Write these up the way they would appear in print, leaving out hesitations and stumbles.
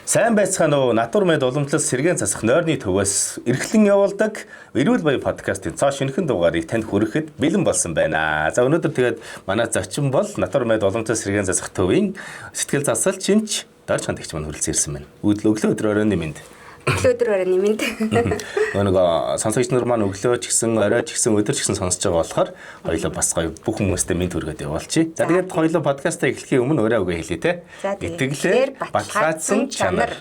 Сайн байцгаана уу? Натур мэд уламжлал сэргээн засах нойрны төвөөс эрхлэн явуулдаг Эрүүл Баян подкастын цоо шинэхэн дугаарыг танд хүрэхэд бэлэн болсон байна. За өнөөдөр тэгээд манай зочин бол Натур мэд уламжлал сэргээн засах төвийн сэтгэл засалчинч Дорж хандагч маань хүрэлцэн ирсэн байна. Өглөө өдөр оройн минь. Өглөө оройн минь. Нөгөө сонсогч нар маань өглөө ч гэсэн орой ч гэсэн өдөр ч гэсэн сонсож байгаа болохоор хоёулаа бас гоё бүх хүмүүстээ минь түргээд явуулчих. За тэгээд хоёулаа подкастаа эхлэхийн өмнө өөрөө үгээ хэлье те. Итгэлээр баталгаажсан чанар.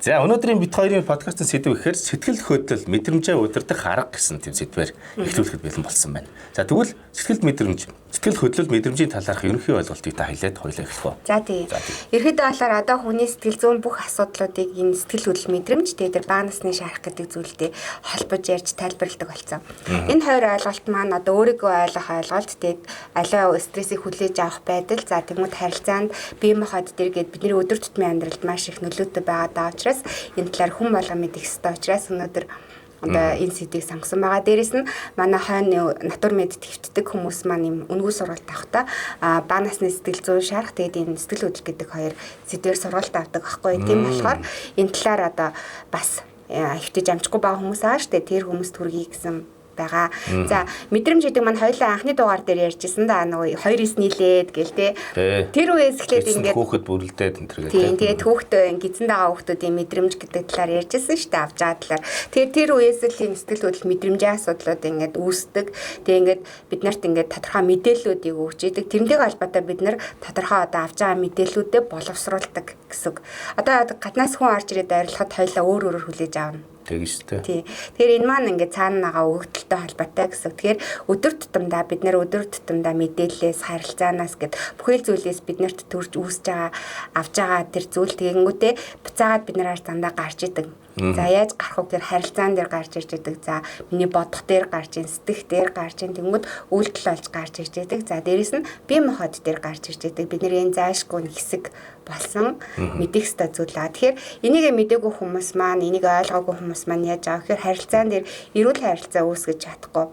За өнөөдрийн бит хоёрын подкастын сэдв гэхээр сэтгэл хөдлөл мэдрэмжээ удирдах арга гэсэн тийм сэдвээр эхлүүлэхэд бэлэн болсон байна. За тэгвэл сэтгэл хөдлөл мэдрэмжийн талаарх ерөнхий ойлголтыг та хэлээд хоёулаа эхлэх үү. За тийм. Ерөнхийдөө болохоор одоо хүний сэтгэл зүйн бүх асуудлуудыг энэ сэтгэл хөдлөл мэдрэмж дээр баа насны шарах гэдэг зүйлтэй холбож ярьж тайлбарладаг болсон. Энэ хоёр ойлголт маань одоо өөрийгөө ойлгох ойлголт тэгээд аливаа стрессийг хүлээж авах байдал за тэгмүүд харилцаанд бие махбод дээр гээд бидний өдөр тутмын амьдралд маш их нөлөөтэй байгаа даа учраас энэ талаар хүн болго мэдэх ёстой учраас өнөөдөр одоо энэ сэдвийг сонгосон байгаа. Дээрэс нь манай хойно натур мэд твтдэг хүмүүс маань юм үнгүү сургалт авахдаа баа насны сэтгэл зүйн шарах тэгээд энэ сэтгэл хөдлөл гэдэг хоёр сэдвээр сургалт авдаг байхгүй. Тийм болохоор энэ талаар одоо бас ихтэй амжихгүй байгаа хүмүүс аа штэ тэр хүмүүс төргий гэсэн байгаа. За мэдрэмж гэдэг маань хоёулаа анхны дугаар дээр ярьжсэн да нөгөө 2-9 нийлээд гээл те. Тэр үеэс эхлээд ингээд хүүхэд бүрэлдээд энэ төр гэдэг. Тийм тэгээд хүүхдээ гизэн дагаа хүүхдүүдийн мэдрэмж гэдэг талаар ярьжсэн шүү дээ авч байгаа талаар. Тэгээд тэр үеэс л энэ сэтгэл хөдлөл мэдрэмжийн асуудлууд ингээд үүсдэг. Тэгээд ингээд бид нарт ингээд тодорхой мэдээллүүдийг өгч идэг. Тэрнтэйг холбоотой бид нар тодорхой одоо авч байгаа мэдээллүүдэд боловсруулдаг гэсэн. Одоо гаднаас хүн орж ирээд ойрлоход хоёулаа өөр өөрөөр хүлээж авна. Тэгэж шүү дээ. Тэгэхээр энэ маань ингээд цаана нагаа өгөгдөлтэй холбоотой гэсэн. Тэгэхээр өдөр тутамдаа бид нэр өдөр тутамдаа мэдээллээс харилцаанаас гэд бүхэл зүйлээс биднэрт төрж үүсэж байгаа авж байгаа тэр зүйл тэгэнгүүтээ буцаагаад бид нараар дандаа гарч идэг. За яаж гарах вэ гэхээр харилцаан дээр гарч ирж идэг. За миний бодох дээр гарч ин сэтгэх дээр гарч ин тэнгууд үйлдэл болж гарч ирж идэг. За дээрэс нь бие махбод дээр гарч ирж идэг. Бидний энэ заашгүй хэсэг болсон мэдих ёстой зүйл аа. Тэгэхээр энийг мэдээгүй хүмүүс маань энийг ойлгоогүй хүмүүс маань яаж байгаа гэхээр харилцаан дээр эрүүл харилцаа үүсгэж чадахгүй.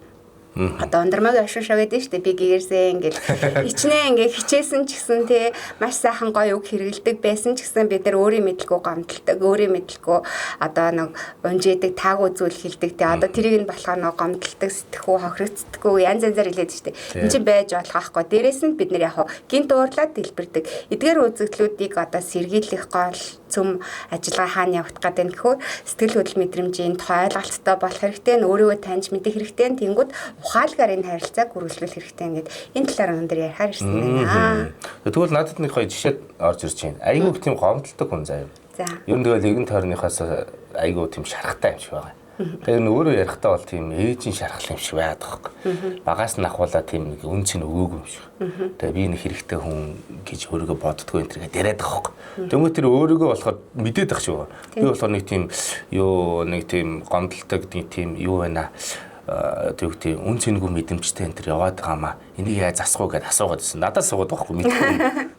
Одоо өндрмөг ашиг шагаад нь штэ би гээрсэн ингээл хичнээн ингээ хичээсэн ч гэсэн те маш сайхан гоё үг хэрэгэлдэг байсан ч гэсэн бид нар өөрийн мэдлгүй гомдолдог өөрийн мэдлгүй одоо нэг унжээдэг таагүй зүйл хэлдэг те одоо тэрийг нь болохоор нэг гомдолдог сэтгэхүй хохирогцдоггүй янз янзаар хэлээд штэ энэ чинь байж болох байхгүй дээрэс нь бид нар яг гинт уурлаад дэлбэрдэг эдгээр үзэгдлүүдийг одоо сэргийлэх гол цөм ажиллагаа хаана явах гэдэг нь гэхээр сэтгэл хөдлөл мэдрэмжийн ойлголттой болох хэрэгтэй нь өөрийгөө таньж мэдэх хэрэгтэй нь тэнгууд ухаалгаар энэ харилцааг үргэлжлүүлэх хэрэгтэй ингээд энэ талаар өндөр ярихаар ирсэн байна. Тэгвэл надад нэг хоёр жишээ орж ирж байна. Айгүй тийм гомдолтой хүн заяа. За. Ер нь тэгэл нэгэн тойрныхаас айгүй тийм шарахтай юм шиг байгаа. Тэгэхээр өөрөө ярихдаа бол тийм ээжийн шархал юм шиг байдаг хөөх. Багаас нь ахуулаад тийм нэг үн цэн өгөөгүй юм шиг. Тэгээ би нэг хэрэгтэй хүн гэж өөрийгөө боддгоо энэ төргээд яриад байгаа хөөх. Тэгмээ тэр өөрийгөө болохоор мэдээд ах шиг байгаа. Би болохоор нэг тийм гомдолтой гэдэг тийм юу байна тэгвэл үн цэнгүй мэдрэмжтэй энэ төр яваад байгаа маа энийг яаж засах вэ гэдээ асуугаад байсан. Надад суугаад байхгүй мэдгүй.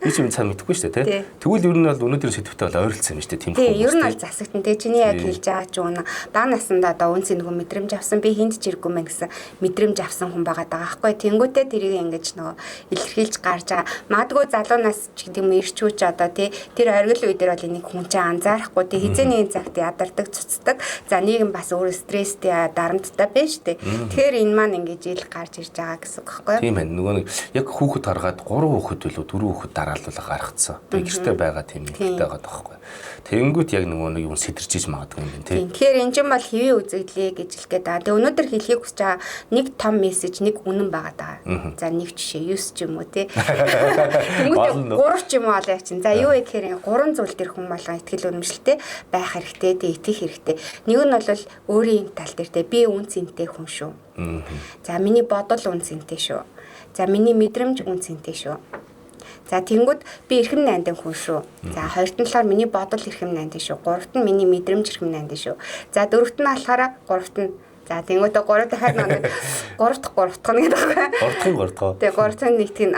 Би ч юм цаа мэдгүй шүү дээ тий. Тэгвэл ер нь бол өнөөдрийн сэдвтэй бол ойролцсон юм шүү дээ тийм үү. Тий, ер нь бол засагтан тий чиний яг хэлж байгаа ч үнэ. Баа насандаа одоо үн цэнгүй мэдрэмж авсан би хинт ч иргүй мэн гэсэн мэдрэмж авсан хүн байгаа даа байхгүй. Тэнгүүтээ тэрийг ингэж нөгөө илэрхийлж гарч байгаа. Магадгүй залуу нас ч гэдэг юм ирчүүч одоо тий тэр оргил үе дээр бол энийг хүн чинь анзаарахгүй тий хизээний цагт ядардаг цуцдаг. За нийгэм бас өөр стресстэй дарамттай байж тий. Тэгэхээр энэ маань ингэж ил гарч ирж байгаа гэсэн үг байхгүй юу? Тийм ээ. Нөгөө нэг яг хүүхэд гаргаад 3 хүүхэд билүү 4 хүүхэд дараалуулга гаргацсан. Тэгээ гэртээ байгаа тийм нэгтэй байгаа тоххой. Тэнгүүт яг нөгөө нэг юм сэтэрчиж магадгүй юм байна тийм. Тэгэхээр энэ ч юм бол хэвийн үзэгдлээ гэж хэлэх гээд байгаа. Тэгээ өнөөдөр хэлхийг хүсэж байгаа нэг том мессеж нэг үнэн байгаа даа. За нэг жишээ 9 ч юм уу тий. Тэнгүүт 3 ч юм уу аль яачин. За юу вэ гэхээр 3 зүйл дээр хүн болгон ихтгэл үнэмшилтэй байх хэрэгтэй тий итгэх хэрэгтэй. Нэг нь бол өөрийн тал дээр тий би үн цэнтэй хүн шүү. За миний бодол үн цэнтэй шүү. За миний мэдрэмж үн цэнтэй шүү. За тэнгууд би эрхэм найдан хүн шүү. За хоёрт нь болохоор миний бодол эрхэм найдан шүү. Гуравт нь миний мэдрэмж эрхэм найдан шүү. За дөрөвт нь болохоор гуравт нь за тэнгууд 3 дахиад нэг 3 дахь гэдэг байгаа. Тэгээ 3 дахь нэгтгэн.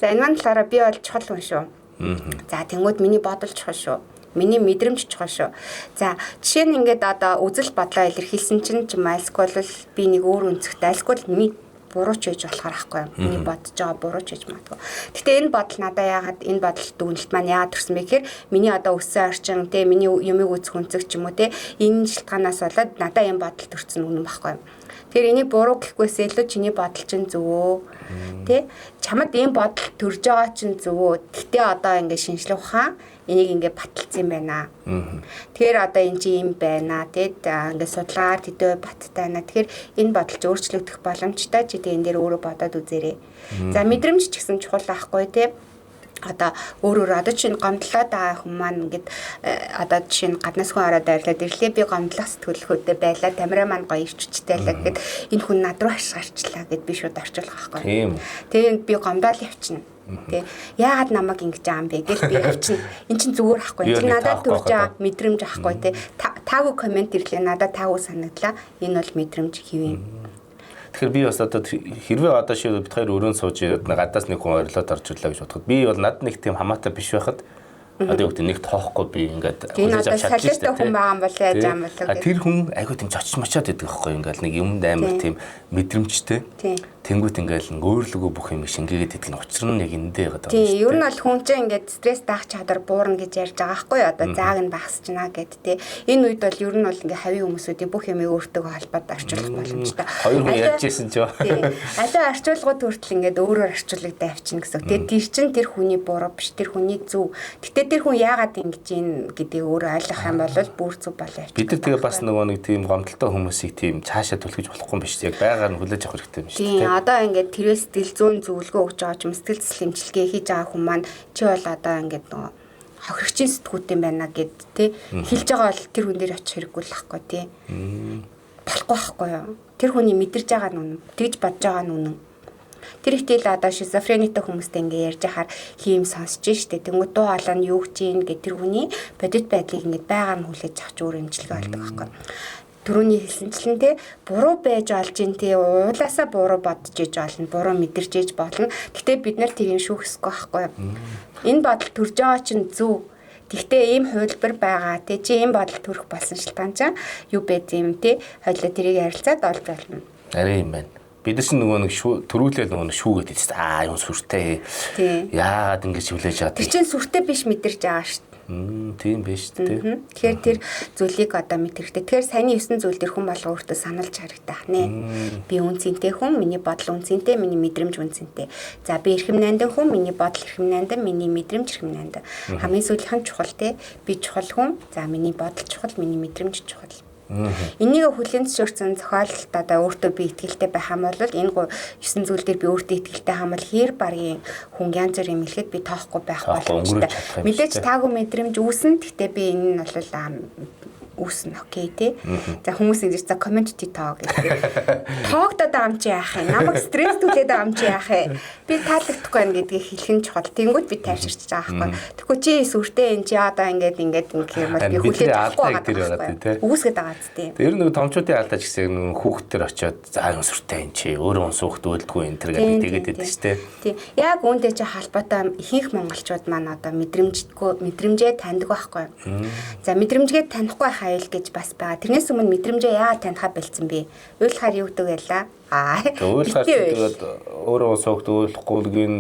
За энэ маань болохоор би бол чухал хүн шүү. За тэнгууд миний бодол чухал шүү. Миний мэдрэмж чухал шүү. За жишээ нь ингээд одоо үзэл бодлоо илэрхийлсэн чинь альсгүй бол би нэг өөр өнцгтэй альсгүй буруу ч хийж болохоор ахгүй юм. Миний бодож байгаа буруу ч хийж магадгүй. Гэтэ энэ бодол надаа яагаад энэ бодол дүгнэлт маань яагаад төрсөн бэ гэхээр миний одоо өссөн орчин те миний юмыг үзэх үнцэг ч юм уу те энэ шалтгаанаас болоод надаа энэ бодол төрсөн үнэн баггүй юм. Тэгэхээр энийг буруу гэхгүйээс илүү чиний бодол чинь зөвөө те чамд энэ бодол төрж байгаа чинь зөвөө. Гэтэ одоо ингээд шинжлэх ухаан энийг ингээд баталсан юм байна. Тэгэхээр одоо энэ чинь юм байна те ингээд судалгаар төдөө баттай байна. Тэгэхээр энэ бодолч өөрчлөгдөх боломжтой чи тэ энэ дээр өөрөө бодоод үзээрэй. За мэдрэмж ч гэсэн чухал байхгүй те. Одоо өөрөөр одоо чинь гомдлоод байгаа хүмүүс маань ингээд одоо жишээ нь гаднаас хүн ороод ирлээ би гомдлох сэтгэлхүйтэй байлаа тамираа маань гоё өвчтэй лээ гэхэд энэ хүн над руу харчлаа гэд би шууд орчуулах байхгүй. Тэгээд би гомдол явчихна. Тэ яагаад намайг ингэж байгаа юм бэ гэж би явчихна. Эн чинь зүгээр ахгүй. Чи надад төрж байгаа мэдрэмж ахгүй те. Таагүй комент ирлээ надад таагүй санагдлаа. Энэ бол мэдрэмж хэвэн. Тэгэхээр би бас одоо хэрвээ одоо шив бид хоёр өрөөнд сууж гадаас нэг хүн ойрлоод орж ирлээ гэж бодоход би бол над нэг тийм хамаатай биш байхад одоо үгтэй нэг тоохгүй би ингээд хүлээж авч чадчих шүү дээ. Хүн байгаа юм бол яаж аам болоо гэх. Тэр хүн айгүй тийм чочч мочоод идэг байхгүй ингээд нэг юмд амар тийм мэдрэмжтэй. Тэнгүүт ингээл өөрлөгөө бүх юм шингээгээд идэх нь учир нь яг эндээ байгаа. Тийм, ер нь бол хүн чинь ингээд стресс даах чадвар буурна гэж ярьж байгаа байхгүй юу? Одоо зааг нь багасчна гэд тий. Энэ үед бол ер нь бол ингээд хавийн хүмүүсүүдийн бүх юмыг өөртөө холбоод орчуулах боломжтой. Хоёр хүн ярьжсэн ч юу. Аливаа орчуулгууд хүртэл ингээд өөрөөр орчуулгадаа авчна гэсэн. Тэгээд тэр чинь тэр хүний буруу биш, тэр хүний зөв. Гэтэ тэр хүн яагаад ингэж ийн гэдгийг өөрөө ойлгох юм бол бүр зөв болоо явчих. Бид нар тэгээ бас нөгөө нэг тийм гомдолтой хүмүүсийг тийм цаашаа түлхэж болохгүй юм биш. Яг байгаар нь хүлээж авах хэрэгтэй юм шүү дээ. Одоо ингээд тэрээс сэтгэл зүйн зөвлөгөө өгч байгаа ч юм сэтгэл зүйн эмчилгээ хийж байгаа хүмүүс маань чи бол одоо ингээд нөгөө хохирогчийн сэтгүүтэн байна гэд тий хэлж байгаа бол тэр хүн дээр очих хэрэггүй л байхгүй тий болохгүй байхгүй юу тэр хүний мэдэрж байгаа нь үнэн тэгж бодож байгаа нь үнэн тэр ихтэл одоо шизофренитэй хүмүүстэй ингээд ярьж хахаар хийм сонсож штэ тэнгуү дуу хоолой нь юу гэж ийн гэд тэр хүний бодит байдлыг ингээд байгаар нь хүлээж авч өөр эмчилгээ болдог байхгүй түрүүний хэлсэнчлэн те буруу байж олж ин те уулаасаа буруу бодож иж болно буруу мэдэрч иж болно гэтээ бид нар тэрийг шүүх ёсгүй байхгүй юу энэ бодол төрж байгаа чинь зөв тэгтээ ийм хувилбар байгаа те чи ийм бодол төрөх болсон шалтгаан чинь юу бэ юм те хойлоо тэрийг ярилцаад олж болно арай юм байна бид чинь нөгөө нэг төрүүлэл нөгөө шүүгээд ийсэн юм сүртэй яагаад ингэж хүлээж аваад тэр чинь сүртэй биш мэдэрч байгаа шүү тийм биш үү? Тэгэхээр тэр зүйлийг одоо мэд хэрэгтэй. Тэгэхээр саяны 9 зүйл дээр хүн болго өөртөө саналж харагдах нэ. Би үнцэнтэй хүн, миний бодол үнцэнтэй, миний мэдрэмж үнцэнтэй. За би эрхэм найдан хүн, миний бодол эрхэм найдан, миний мэдрэмж эрхэм найдан. Хамгийн сүүлийнх нь чухал те. Би чухал хүн. За миний бодол чухал, миний мэдрэмж чухал. Энийг хүлээн зөвшөөрсөн зохиолт одоо өөртөө би итгэлтэй байх юм бол энэ 9 зүйл дээр би өөртөө итгэлтэй хамбал хэр багийн хүн янз бүрийн хэлэхэд би тоохгүй байх боломжтой. Мэдээж таагүй мэдрэмж үүснэ. Гэхдээ би энэ нь бол үүснэ окей тий. За хүмүүс ингэж за комментти тоо гэдэг. Тоогдоод байгаа юм чи яах юм? Намайг стресс түлээд байгаа юм чи яах юм? Би таалагдахгүй байна гэдгийг хэлэх нь чухал. Тэнгүүд би тайвширч байгаа байхгүй. Тэгэхгүй чи сүртэй энэ чи одоо ингээд гэх юм бол би хүлээж авахгүй байгаа. Үүсгээд байгаа зү тий. Тэр нэг томчуудын алдаач гэсэн нэг хүүхдтэр очиод за сүртэй энэ чи өөрөө унсуухт өлдгүй энэ төр гэдэг тэгээд байдаг шүү дээ. Тий. Яг үүнтэй чи холбоотой ихэнх монголчууд маань одоо мэдрэмжээ таньдаг байхгүй. За мэдрэмжгээ танихгүй хайл гэж бас байгаа. Тэрнээс өмнө мэдрэмжээ яагаад танихаа бэлдсэн бэ? Уйлахаар юу гэдэг байлаа? Уйлахаар тэгээд өөрөө суугт уйлахгүй гин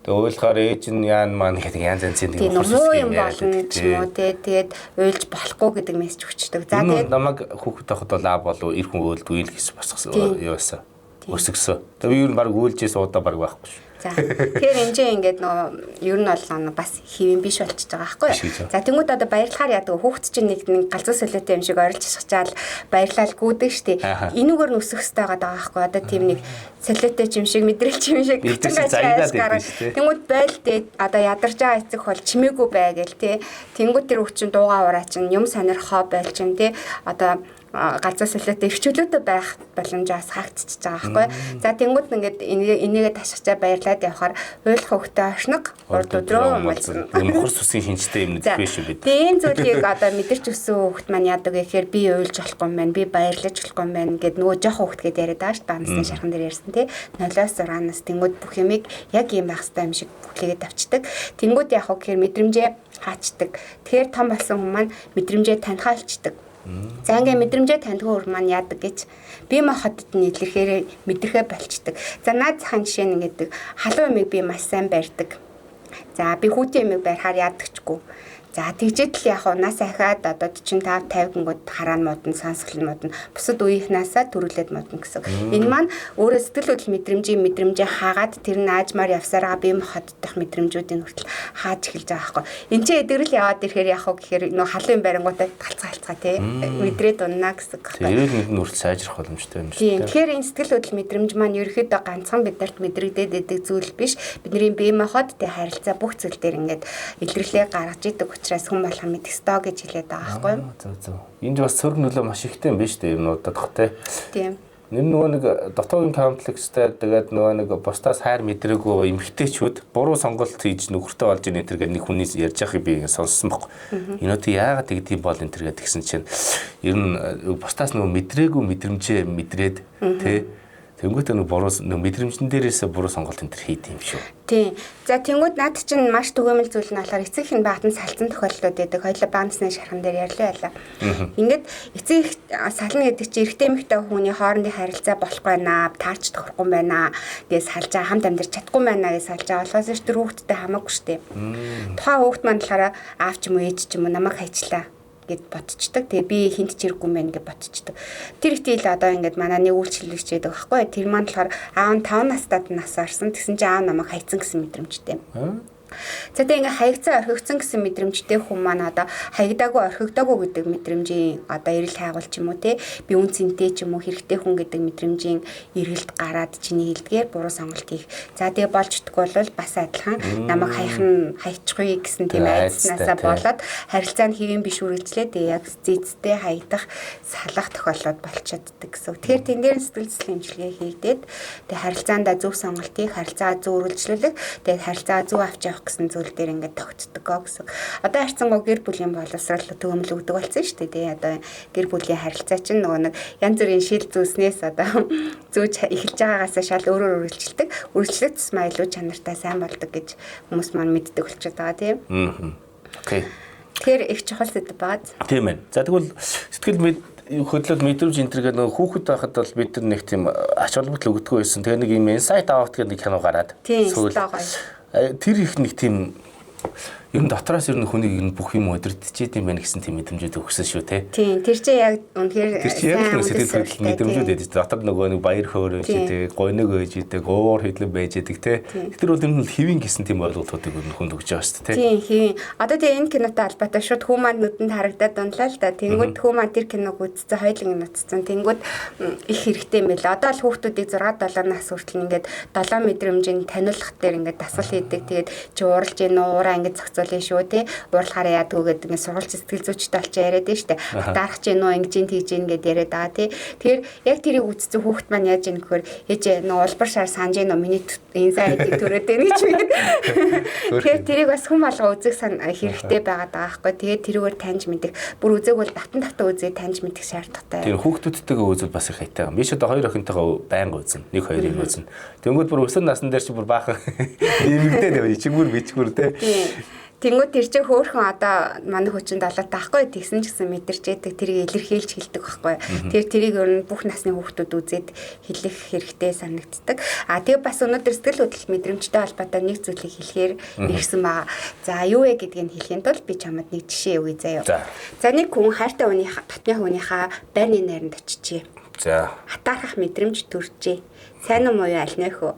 уйлахаар ээж нь яан маань гэдэг янз янзын тийм муу юм болно ч юм уу тэгээд уйлж болохгүй гэдэг мессеж өгчдөг. За тэгээд намайг хүүхэд тахад бол болов ир хүн уйлд гэж босгосон юу байсан. Өсгсөн. Тэгээд би юу баг уйлжээс удаа баг байхгүй шүү. За тэгэхээр энэ чинь ингээд нөгөө ер нь бол бас хэвэн биш болчихж байгаа байхгүй юу. За тэнгууд одоо баярлахаар яадаг хүүхд чинь нэг галзуу солиотой юм шиг орилж шахчаал баярлал гүдэг штеп. Энүүгээр нь өсөх хэрэгтэй байгаа байхгүй юу. Одоо тийм нэг солиотой юм шиг мэдрэлч юм шиг тэнгууд baйл дээ одоо ядарч байгаа эцэг бол чимээгүй бай гээл те. Тэнгууд тэр хүүхд чинь дуугаа ураа чинь юм сонирхоо baйл чинь те. Одоо галзуу солиотой эрхчлөөтэй байх боломжоос хаагдчихж байгаа байхгүй. За тэнгууд ингээд энийгээ ташгачаа баярлаад явахаар уйлах хөвгтэй оршног урд өдрөө умалсан. Мохор сүсийн шинжтэй юм биш үү гэдэг. Тийм зүйлийг одоо мэдэрч өссөн хөвгт маань яадаг гэхээр би уйлж болохгүй юм байна. Би баярлаж болохгүй юм байна гэд нөгөө жоох хөвгт гээд яриад байгаа шүү дээ. Банасны шархан дээр ярьсан тий. 0-6 нас тэнгууд бүх юмыг яг ийм байх хэрэгтэй юм шиг бүлээгээд авчдаг. Тэнгууд яах вэ гэхээр мэдрэмжээ хаачдаг. Тэгэхээр том болсон хүмүүс маань мэдрэмжээ танихаалчдаг. За ингээ мэдрэмжээ таньдгүй өөр маань яадаг гэж бие махбодд нь илэрхээр мэдрэхэ болчдөг. За наад захын жишээ нь ингэдэг халуун юмыг би маш сайн барьдаг. За би хүүтийн юмыг барихаар яадагчгүй. За тэгжээд л яг унаасаа ахаад одоо 45 50 гингүүд хараан модон сонсгол модон бусад үеийнхнаасаа төрүүлээд модон гэсэн. Энэ маань өөрөө сэтгэл хөдлөл мэдрэмжээ хаагаад тэр нь аажмаар явсараа бие махбоддох мэдрэмжүүдийн хүртэл хааж эхэлж байгаа байхгүй. Энд чинь эдгэрэл яваад ирэхээр яг хөө гэхээр нөө халуун барингуудаа талцгаа тий мэдрээд унаа гэсэн байхгүй. Тэрийг нэг нь хүртэл сайжрах боломжтой юм Тийм. шүү дээ. Тэгэхээр энэ сэтгэл хөдлөл мэдрэмж маань ерөөхдөө ганцхан биднэрт мэдрэгдээд идэг зүйл биш. Бидний бие махбодтой харилцаа бүх зүйл дээр ингээд илэрлээ гаргаж идэг учраас хүн болгон мэдэх ёстой гэж хэлээд байгаа байхгүй юу? Зөв. Энд бас сөрөг нөлөө маш ихтэй юм биш үү юмнуудад хэ. Тийм. Нөгөө нэг дотоодын комплекстэй тэгээд нөгөө нэг бусдаас хайр мэдрээгүй эмгтээчүүд буруу сонголт хийж нөхөртөө болж ийн энэ нэг хүний ярьж байгааг би сонссон байхгүй. Энэтэй яагаад тэгдэм бол энэ төр гэдгсэн чинь ер нь бусдаас нөгөө мэдрээгүй мэдрэмжээ мэдрээд тий тэнгуүтэй нэг буруу мэдрэмжэн дээрээс буруу сонголт энэ төр хийд юм шүү. Тийм. За тэнгууд над чинь маш түгээмэл зүйл нь болохоор эцэг их баатан салцсан тохиолдлууд байдаг. Хоёлоо баансны шархан дээр ярьлаа байлаа. Ингээд эцэг их сална гэдэг чинь эрэгтэй эмэгтэй хүний хоорондын харилцаа болохгүй байна, таарч тохирохгүй байна гэж салж байгаа, хамт амьдарч чадахгүй байна гэж салж байгаа. Болохоос ч тэр хүүхдтэй хамаагүй штеп. Тухайн хүүхд маань болохоор аав ч юм уу ээж ч юм уу намайг хайчлаа гэд ботчдаг. Тэгээ би хинт ч ирэхгүй мэн гэж ботчдаг. Тэр ихтэл одоо ингээд манай нэг үйлчлэгч байдаг байхгүй. Тэр маань болохоор аав нь 5 настайд нас орсон. Тэгсэн чинь аав намайг хайцсан гэсэн мэдрэмжтэй. За тэгээ ингээ хаягцаа орхигдсон гэсэн мэдрэмжтэй хүн маань одоо хаягдаагүй орхигдоогүй гэдэг мэдрэмжийн одоо эрэл хайгуул ч юм уу те би үн цэнтэй ч юм уу хэрэгтэй хүн гэдэг мэдрэмжийн эргэлд гараад чиний хэлдгээр буруу сонголт хийх. За тэгээ болж идэх бол бас адилхан намайг хайчихгүй гэсэн тийм айдснаасаа болоод харилцаа нь хэвэн биш үргэлжлээ тэгээ яг зэцтэй хаягдах салах тохиолдол болчиходдаг гэсэн. Тэгэхээр тэн дээр сэтгэл зүйн хэмжлэгээ хийгдээд тэгээ харилцаандаа зөв сонголт хийх, харилцаа зөв үргэлжлүүлэх, тэгээ харилцаа зөв авч явах гэсэн зүйл дээр ингээд тогтдог гэсэн. Одоо харьцангуй гэр бүлийн боловсрол төгөмөл өгдөг болсон шүү дээ. Тэгээ одоо гэр бүлийн харилцаа чинь нөгөө нэг янз бүрийн шил зүүснээс одоо зүүж эхэлж байгаагаас шал өөрөөр үргэлжилдэг. Үргэлжлэх тусмаа илүү чанартай сайн болдог гэж хүмүүс маань мэддэг болчиход байгаа тийм. Окей. Тэгэхээр их чухал зүйл байгаа. Тийм ээ. За тэгвэл сэтгэл хөдлөл мэдрэмж энтергээ нөгөө хүүхэд байхад бол бид нар нэг тийм ач холбогдол өгдөг байсан. Тэгээ нэг юм инсайт авах гэдэг нэг кино гараад. Тийм. Тэр их нэг тийм ер нь дотроос ер нь хүнийг ер нь бүх юм өдөртчихэд юм байна гэсэн тийм мэдрэмжүүд өгсөн шүү те. Тийм. Тэр чинь яг үнэхээр тэр чинь яг нэг сэтгэл хөдлөл мэдрэмжүүд байдаг. Дотор нөгөө нэг баяр хөөр байж идэг, гойног байж идэг, уур хөдлөм байж идэг те. Тэр бол ер нь хэвийн гэсэн тийм ойлголтуудыг ер нь хүнд өгч байгаа шүү те. Тийм хэвийн. Одоо тэгээ энэ кинотой албатай шууд хүү маань нүдэнд харагдаад унлаа л да. Тэнгүүд хүү маань тэр киног үзсэн, хоёуланг нь үзсэн. Тэнгүүд их хэрэгтэй юм байла. Одоо л хүүхдүүдийг 6-7 нас хүртэл ингээд 7 мэдрэмжийн таниулах дээр ингээд дасгал хийдэг. Тэгээд чи ууралж ийн уураа ингээд зохицуулна шүү те. Уурлахаараа яадаг гэдэг ингээд сургалт сэтгэл зүйчтэй олж яриад нь штэ. Дарах ч нөө ингэж ин тэгж ин гэдээ яриад байгаа те. Тэгэхээр яг тэрийг үзсэн хүүхд маань яаж ийн гэхээр ээж нөө улбар шар санаж нөө миний энэ сайдыг төрөөд байна гэж байна. Тэгэхээр тэрийг бас хүм алга үзэх хэрэгтэй байгаад байгаа байхгүй. Тэгээд тэрүүгээр таньж мэдэх. Бүр үзег бол татан үзээ таньж мэдэх шаардлагатай. Тэр хүүхдүүдтэйгээ үзэл бас их хайтай. Би ч одоо 2 охинтойгоо байнга үзнэ. 1-2-ыг үзнэ. Тэнгүүд бүр өсвөр насны дээр чи бүр баахан нэмэгдээд яваа. Ичгүүр бичгүүр те. Тэнгүүд тэр чинь хөөхөн одоо манай хүчин далаад таахгүй тэгсэн ч гэсэн мэдэрчээдэг тэрийг илэрхийлж хэлдэг байхгүй. Тэр тэрийг өөр нь бүх насны хүүхдүүд үзээд хэлэх хэрэгтэй санагддаг. Тэгээ бас өнөөдөр сэтгэл хөдлөл мэдрэмжтэй холбоотой нэг зүйлийг хэлэхээр ирсэн байгаа. За юу вэ гэдгийг хэлэхийн тулд би чамд нэг жишээ өгье заяа. За нэг хүн хайртай хүний татны хүнийхээ байрны найранд очижээ. За хатаарах мэдрэмж төржээ. Сайн уу муу аль нь вэ?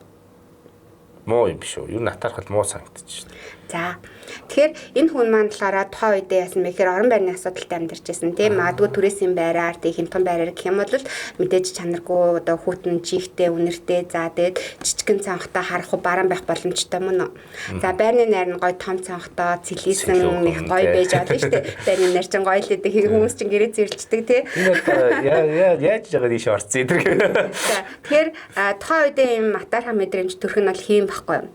Муу юм биш үү? Юу натаархал муу санагдчих шүү дээ. За тэгэхээр энэ хүн маань болохоор тухайн үедээ яасан мэхээр орон байрны асуудалтай амьдарч байсан тийм магадгүй түрээсийн байраар тийм хямдхан байраар гэх юм бол мэдээж чанаргүй одоо хүүтэн чихтэй үнэртэй за тэгээд жижигэн цанхтай харах баран байх боломжтой мөн. За байрны найр нь гоё том цанхтай цэлийсэн их гоё байж болно шүү дээ. Байрны найр чинь гоё л гэдэг хүмүүс чинь гэрээ зэрэлждэг тийм. Яаж жагаад ийш орцсон эдэр. За тэгэхээр тухайн үедээ юм матаарха мэдрэмж төрөх нь бол хийм байхгүй юу?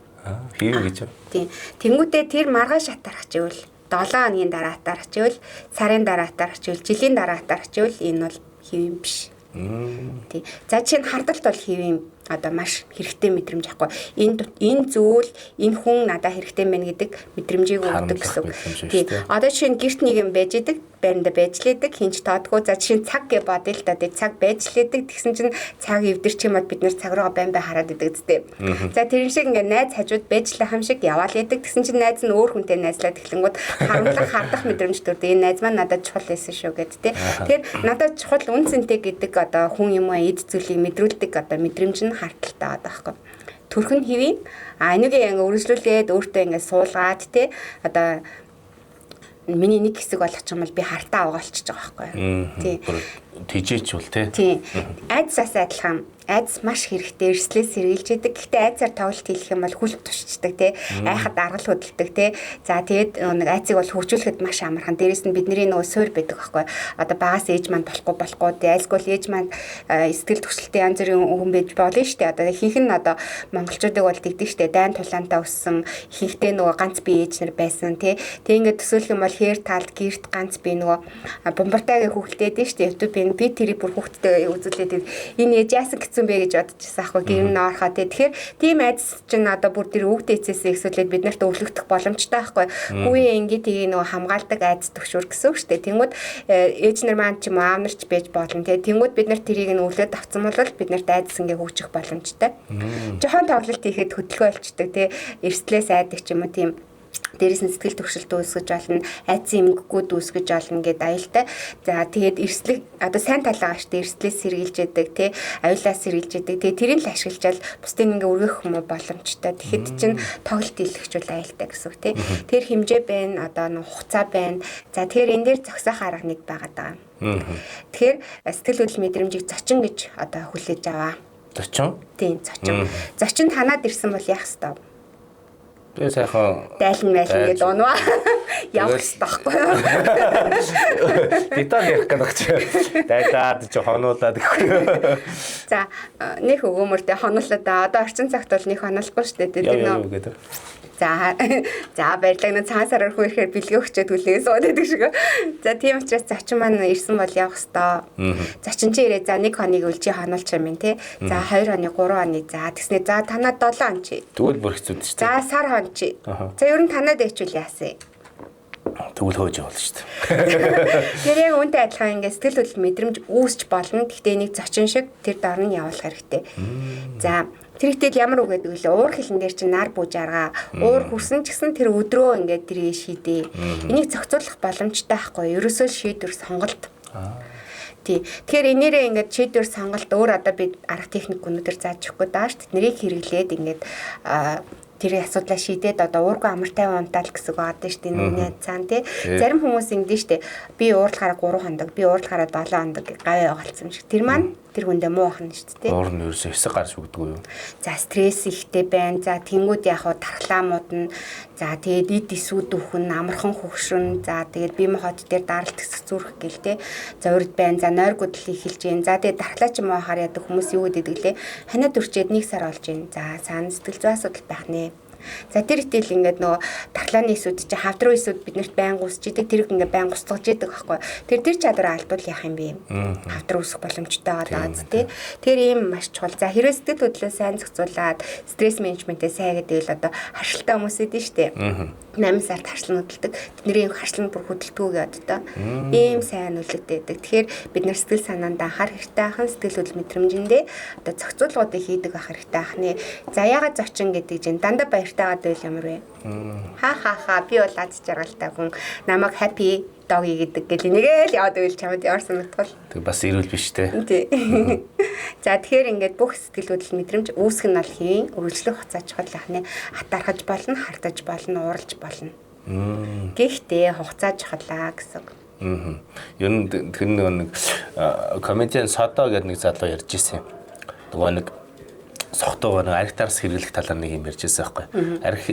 Хийм гэж. Тийм. Тэнгүүтээ тэр маргааш атарах чивэл 7 хоногийн дараа атарах чивэл сарын дараа атарах чивэл жилийн дараа атарах чивэл энэ бол хэвэн биш. Тийм. За чинь хардалт бол хэвэн. одоо маш хэрэгтэй мэдрэмж ахгүй. Энэ зүйл энэ хүн надад хэрэгтэй мэн гэдэг мэдрэмжийг өгдөг гэсэн. Тийм. Одоо жишээ нь гэрт нэг юм байж идэг, байранда байж лээдэг, хинч тоодгүй. За жишээ нь цаг гэж бодъё л да. Тэг цаг байж лээдэг. Тэгсэн чинь цаг эвдэрч юм бол бид нэр цаг руугаа байн хараад идэг зү. За тэрэн шиг ингээ найз хажууд байж л хам шиг яваал идэг. Тэгсэн чинь найз нь өөр хүнтэй найзлаад эхлэнгүүд харамлах хардах мэдрэмж төрдөг. Энэ найз маань надад чухал байсан шүү гэд тэ. Тэгэхээр надад чухал үнцэнтэй гэдэг одоо хүн юм уу эд зүйлийг мэдрүүлдэг одоо мэдрэмж нь харталтай байгаа байхгүй. Төрхөн хэвийн энийг ингээ өргөжлүүлээд өөртөө ингээ суулгаад тэ одоо миний нэг хэсэг болгочих юм бол би хартаа угаалчихж байгаа байхгүй. Тий. Тэжээч бол тий. Тий. Айдсаас адилхан айдас маш хэрэгтэй эрслээс сэргийлж идэг. Гэхдээ айдсаар тоглолт хийх юм бол хүл тушчдаг тий. Айхад аргал хөдөлдөг тий. За тэгээд нэг айцыг бол хөгжүүлэхэд маш амархан. Дээрээс нь бидний нөгөө суурь байдаг байхгүй. Одоо багаас ээж маань болохгүй тий. Айлсгүй ээж маань сэтгэл төгсөлтийн янз бүрийн хүн байж болно шүү дээ. Одоо ихэнх нь одоо монголчуудыг бол тэгдэг шүү дээ. Дайн тулаантай өссөн ихэнхдээ нөгөө ганц бие ээж нар байсан тий. Тэг ингээд төсөөлөх юм бол хээр талд гэрт ганц бие нөгөө бомбартайгийн хүүхэлтэй дээ шүү дээ. YouTube-ийн би тэрийг бүр хүүхдтэй үзүүлээд энэ ээж яасан гэсэн бэ гэж бодчихсан аахгүй гэр нь орхоо тий. Тэгэхээр тийм айдас чинь одоо бүр тэр өвгд эцээсээ эксүүлээд бид нарт өвлөгдөх боломжтой байхгүй. Хүүе ингээд тийг нөгөө хамгаалдаг айдас төгшөр гэсэн үг шүү дээ. Тэнгүүд ээж нар маань ч юм уу аав нар ч байж болно тий. Тэнгүүд бид нар тэрийг нь өвлөд авсан бол бид нарт айдас ингээ хөгжих боломжтой. Жохон тоглолт хийхэд хөдөлгөөн болчдөг тий. Эрслээс айдаг ч юм уу тийм дээрээс нь сэтгэл төгшөлт үүсгэж болно, айцын эмгэгүүд үүсгэж болно гэдэг аюултай. За тэгээд эрслэг одоо сайн талаа шүү дээ. Эрслээс сэргийлж яадаг тий, аюулаас сэргийлж яадаг. Тэгээд тэрийг л ашиглажал бусдыг ингээ өргөх юм боломжтой. Тэгэхэд чинь тоглолт хийлгчүүл аюултай гэсэн үг тий. Тэр хэмжээ байна, одоо нэг хугацаа байна. За тэгэхээр энэ дээр зогсоох арга нэг байгаад байгаа. Тэгэхээр сэтгэл хөдлөл мэдрэмжийг зочин гэж одоо хүлээж аваа. Зочин? Тийм, зочин. Зочин танаад ирсэн бол яах ёстой? Тэгээ сайхан дайлан гэдэг унваа явах хэрэгтэй байхгүй. Деталь ярих гэдэг чи дайлаад чи хонуулаад гэхгүй. За нөх өгөөмөртэй хонуулаад одоо орчин цагт бол нөх хонолохгүй шүү дээ. Тэр нөө. За баярлалаа цаасаар өрхөө ихээр бэлгээ өгчөөд хүлээн сууд гэдэг шиг. За тийм учраас зочин маань ирсэн бол явах хэрэгтэй. Зочин чи ирээ за 1 хоног үлжи хонолч юм тий. За 2 хоног 3 хоног за тэгснэ за танаа 7 хоног чи. Тэгвэл бүр хэцүү шүү дээ. За сар хоног чи. За ер нь танаад ичүүл яасан. Тэгвэл хөөж явал шүү дээ. Тэр яг үүнтэй адилхан ингээд сэтгэл хөдлөл мэдрэмж үүсч болно. Гэхдээ нэг зочин шиг тэр дор нь явуулах хэрэгтэй. За тэр ихтэй ямар үг гэдэг вэ? Уур хилэн дээр чинь нар бууж аргаа. Уур хүрсэн ч гэсэн тэр өдрөө ингээд тэрийг шийдээ. Энийг зохицуулах боломжтой байхгүй. Ерөөсөө шийдвэр сонголт. Тий. Тэгэхээр энээрээ ингээд шийдвэр сонголт өөр одоо би арга техник өнөдөр зааж өгөхгүй даа шүү дээ. Нэрийг хэрэглээд ингээд тэр асуудлаа шийдээд одоо уургүй амартай унтаал гэсэн үг байгаа шүү дээ. Нүний цаан тий. Зарим хүмүүс ингэдэж шүү дээ. Би уурлахаараа 3 хоног, би уурлахаараа 7 хоног гавь яваалцсан юм шиг. Тэр маань тэр хүндээ муу ахна шүү дээ. Уур нь ерөөсөө хэсэг гарч өгдөг үү? За стресс ихтэй байна. За тэнгууд яг хаа тархлаамууд нь за тэгээд эд эсүүд үхэн амархан хөгшрөн. За тэгээд бие махбод дээр даралт хэсэг зүрх гэл те. За урд байна. За нойр гудал эхэлж байна. За тэгээд дархлаач юм ахаар яадаг хүмүүс юу гэдэг лээ. Ханаад үрчээд 1 сар болж байна. За цаана сэтгэл зүйн асуудал байх нэ. За тэр итэл ингээд нөгөө тархлааны эсүүд чи хавдруу эсүүд биднэрт байнга усч идэг тэрийг ингээд байнга устгаж идэг байхгүй. Тэр чадвараа алдвал яах юм бэ? Хавдруу усах боломжтой байгаа даа тий. Тэр ийм маш чухал. За хэрвээ сэтгэл хөдлөлөө сайн зохицуулаад стресс менежментээ сайн гэдэг л одоо харшилтай хүмүүс идэв штэ. 8 сард харшлан хөдөлдөг. Тэдний харшлан бүр хөдөлтгөө гэдэг. Ийм сайн нөлөөтэй байдаг. Тэгэхээр бид нар сэтгэл санаанд анхаарах хэрэгтэй ахын сэтгэл хөдлөл мэдрэмжиндээ одоо зохицуулгуудыг хийдэг ах хэрэгтэй ахны. За ягаад зочин гэдэг чинь дандаа баяртайгаад байл ямар вэ? Ха би бол аз жаргалтай хүн. Намайг happy doggy гэдэг гэл нэгээл яваад байл чамд яарсан мэдгэл. Тэг бас ирүүл биш те. Тий. За тэгэхээр ингээд бүх сэтгэл хөдлөл мэдрэмж үүсгэх нь бол хийн үргэлжлэх хугацаа чухал ахны хатаархаж болно, хартаж болно, ууралж болно. Гэхдээ хугацаа чухалаа гэсэн. Ер нь тэр нэг комедиан Содо гэдэг нэг залуу ярьж ирсэн юм. Нөгөө нэг сохтоо нэг архитарс хэрэглэх талаар нэг юм ярьж ирсэн байхгүй.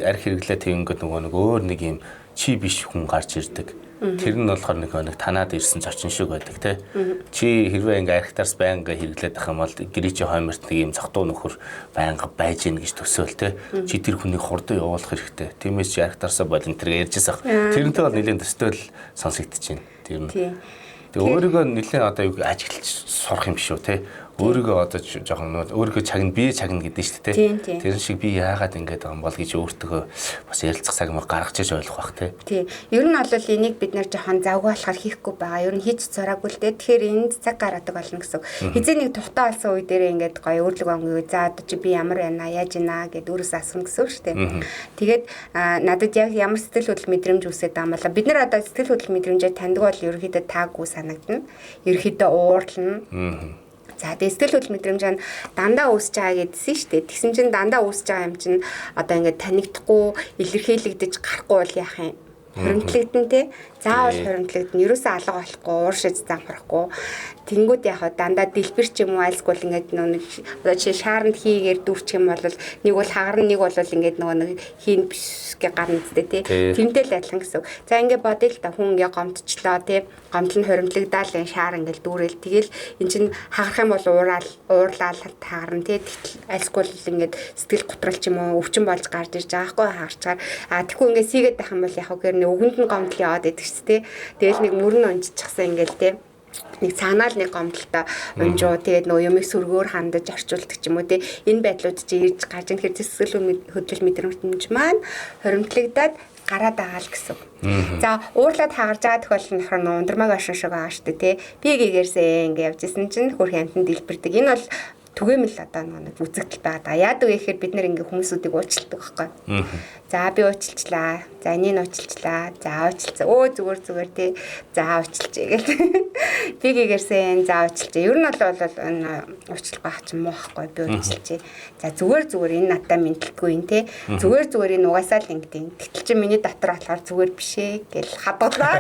Арх хэрэглээ тэгэнгүүт нөгөө нэг өөр нэг юм чи биш хүн гарч ирдэг. Тэр нь болохоор нэг танаад ирсэн зочин шиг байдаг те. Чи хэрвээ ингээ архитарс байнга хэрэглээд ах юм бол гэрээч хойморт нэг юм цохтуу нөхөр байнга байж гин гэж төсөөл те. Чи тэр хүнийг хурдан явуулах хэрэгтэй. Тиймээс чи архитарсаа болон тэргээ ярьжсэн ах. Тэрнтэй бол нэлээд төсtöөл сонсогдож байна. Тэр нь. Тэгээ өөрийгөө нэлээд одоо юу ажиглаж сурах юм шүү те. Өөрийгөө одоо жоохон өөрийгөө чагна би чагна гэдэг нь шүү дээ. Тэр шиг би яагаад ингэж байгаа юм бол гэж өөртөө бас ярилцах цаг мөр гаргаж иж ойлгох бах тий. Тий. Ер нь бол энийг бид нэр жоохон завгүй болохоор хийхгүй байгаа. Ер нь хийж цараагүй л дээ. Тэгэхээр энд цаг гаргадаг болно гэсэн. Хизээ нэг тухтаа болсон үе дээр ингэж гоё өөрлөг өнгөө за одоо чи би ямар байна яаж ийна гэд өөрөөсөө асууна гэсэн үг шүү дээ. Тэгээд надад яг ямар сэтгэл хөдлөл мэдрэмж үсээд байгаа юм бол бид нар одоо сэтгэл хөдлөл мэдрэмжээ таньдаг бол ерөөхдөө таагүй санагдана. Ерөөхдөө уурлна. За сэтгэл хөдлөл мэдрэмж нь дандаа үүсэж байгаа гэдсэн шүү дээ. Тэгсэн чинь дандаа үүсэж байгаа юм чинь одоо ингээд танигдахгүй илэрхийлэгдэж гарахгүй бол яах юм? Хоримтлагдсан те. Заавал хоримтлагдана. Ерөөсөө алга болохгүй, ууршиж замхрахгүй. Тэнгүүд яг дандаа дэлбэр ч юм уу альсгүй ингээд нэг одоо чи шаарнд хийгээр дүүрчих юм бол нэг бол хагарна нэг бол ингээд нэг хийн биш гэ гарна зү те. Тэмтэл адилхан гэсэн. За ингээд бодъё л та хүн ингээд гомдчлоо те. Гомдол нь хоримтлагдаал шаар ингээд дүүрэл тэгэл эн чин хагарах юм бол уурлал таарна те. Альсгүй ингээд сэтгэл готрол ч юм уу өвчин болж гарч ирж байгаа хгүй хаарчаар. Тэгэхгүй ингээд сийгээд байх юм бол яг гэр нэг өгөнд нь гомдол яваад идэх ч те. Тэгэл нэг мөрөн унжчихсан ингээд те. Нэг цаанаал нэг гомдолтой унжуу тэгээд нөгөө юмыг сүргөөр хандаж орчуулдаг ч юм уу те энэ байдлууд чи ирж гарч ирэх хэсэл хөдлөл мэдрэмж маань хоримтлагдаад гараад байгаа л гэсэн. За уурлаад хаагарж байгаа тохиолдол нь нөхөр ундрмаг ашин шиг байгаа шүү дээ те би гэгэрсэн ингэ явжсэн чинь хөрх амтнд дэлбэрдэг. Энэ бол түгээмэл одоо нэг үзэгдэл байгаа. Яадаг вэ гэхээр бид нэр ингээ хүмүүсүүдийг уучлалдаг байхгүй. За би уучлалчлаа. За энийг уучлалчлаа. За уучлалцаа. Өө зүгээр тий. За уучлалчээ гэл. Би гэгэрсэн за уучлалчээ. Ер нь бол энэ уучлах байх ч муу байхгүй би уучлалчээ. За зүгээр энэ надтай мэдлэггүй юм тий. Зүгээр энэ угаасаа л ингэдэг. Гэтэл чи миний дотор болохоор зүгээр биш ээ гэл хадгалаа.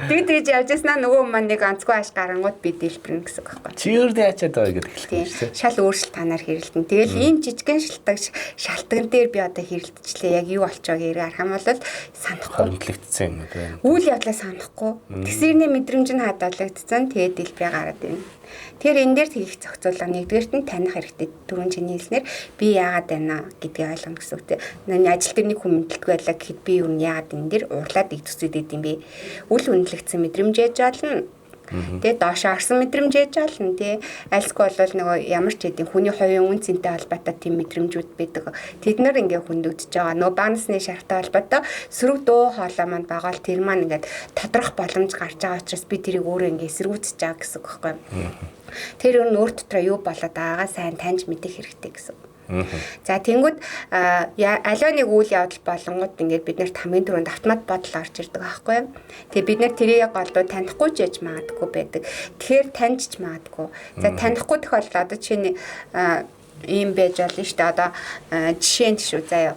Тэгж явжсанаа нөгөө маань нэг онцгой аш гарангууд би дэлбэрнэ гэсэн үг байхгүй. Чи юу дээ ачаад байгаа гэдэг хэлсэн шүү дээ. Өөрчлөлт танаар хэрэлдэн. Тэгэл ийм жижигхэн шалтгаан дээр би одоо хэрэлдчихлээ. Яг юу болчоо гэрээ арах юм бол санахгүй. Хоримтлагдсан юм байна. Үйл явдлаа санахгүй. Тэгсэрний мэдрэмж нь хадгалагдсан. Тэгээд дэлбэрээ гараад ирнэ. Тэгэхээр энэ дээр тгийх зохицуулга нэгдүгээрт нь таних хэрэгтэй. Түрүүн чиний хэлснээр би яагаад байна гэдгийг ойлгоно гэсэн үг. Нэг ажил дээр нэг хүн мэдлэггүй байлаа гэхэд би юу яагаад энэ дээр уурлаад игдүсэд идэм бэ? Үл үнэлэгдсэн мэдрэмж ээж болно. Тэгээ доошоо орсон мэдрэмж ээж болно тий. Альсгүй бол нөгөө ямар ч хэдийн хүний хувийн үн цэнтэй холбоотой тийм мэдрэмжүүд байдаг. Тэд нар ингээ хөндөгдөж байгаа. Нөгөө багнасны шартай холбоотой сөрөг дуу хоолой манд байгаа л тэр маань ингээд тодрох боломж гарч байгаа учраас би тэрийг өөрөө ингээ эсэргүүцэж байгаа гэсэн үг байхгүй. Тэр өөр дотроо юу болоод байгаагаа сайн таньж мэдэх хэрэгтэй гэсэн. За тэнгууд аливаа нэг үйл явдал болонгууд ингээд бид нарт хамгийн түрүүнд автомат бодол орж ирдэг аахгүй. Тэгээ бид нар тэрийг голдуу танихгүй ч яж магадгүй байдаг. Тэгэхээр таньж ч магадгүй. За танихгүй тохиолдолд одоо чиний ийм байж болно шүү дээ. Одоо жишээнд шүү заяа.